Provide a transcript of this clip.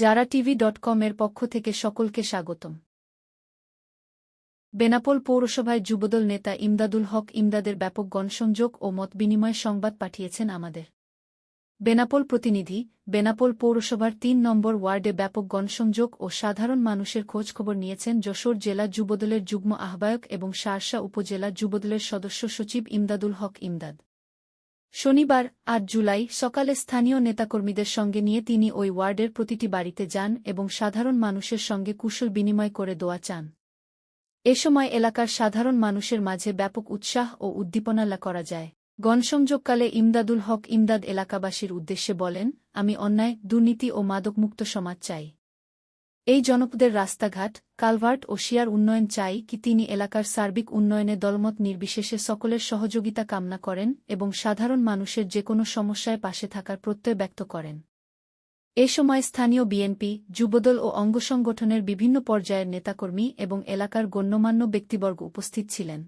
যারা টিভি.কম-এর পক্ষ থেকে সকলকে স্বাগতম। বেনাপোল পৌরসভায় যুবদল নেতা ইমদাদুল হক ইমদাদের ব্যাপক গণসংযোগ ও মতবিনিময় সংবাদ পাঠিয়েছেন আমাদের বেনাপোল প্রতিনিধি। বেনাপোল পৌরসভার ৩ নম্বর ওয়ার্ডে ব্যাপক গণসংযোগ ও সাধারণ মানুষের খোঁজখবর নিয়েছেন যশোর জেলা যুবদলের যুগ্ম আহ্বায়ক এবং শার্শা উপজেলা যুবদলের সদস্য সচিব ইমদাদুল হক ইমদাদ। শনিবার ৮ জুলাই সকালে স্থানীয় নেতাকর্মীদের সঙ্গে নিয়ে তিনি ওই ওয়ার্ডের প্রতিটি বাড়িতে যান এবং সাধারণ মানুষের সঙ্গে কুশল বিনিময় করে দোয়া চান। এ সময় এলাকার সাধারণ মানুষের মাঝে ব্যাপক উৎসাহ ও উদ্দীপনা করা যায়। গণসংযোগকালে ইমদাদুল হক ইমদাদ এলাকাবাসীর উদ্দেশ্যে বলেন, আমি অন্যায়, দুর্নীতি ও মাদকমুক্ত সমাজ চাই। এই জনপদের রাস্তাঘাট, কালভার্ট ও শিয়ার উন্নয়ন চাই কি তিনি এলাকার সার্বিক উন্নয়নে দলমত নির্বিশেষে সকলের সহযোগিতা কামনা করেন এবং সাধারণ মানুষের যেকোনো সমস্যায় পাশে থাকার প্রত্যয় ব্যক্ত করেন। এ সময় স্থানীয় বিএনপি, যুবদল ও অঙ্গসংগঠনের বিভিন্ন পর্যায়ের নেতাকর্মী এবং এলাকার গণ্যমান্য ব্যক্তিবর্গ উপস্থিত ছিলেন।